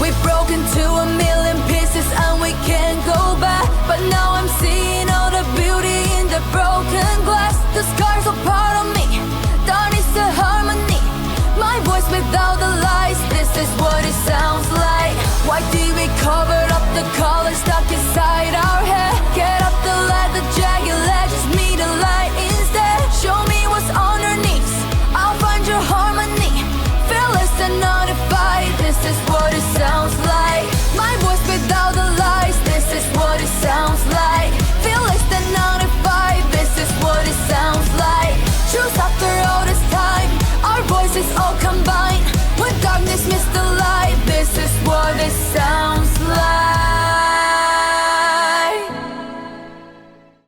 We broke into a million pieces and we can't go back. But now I'm seeing all the beauty in the broken glass. The scars are part of me, that is the harmony. My voice without the lies, this is what it sounds like. Why did we cover up the colors stuck inside our heads?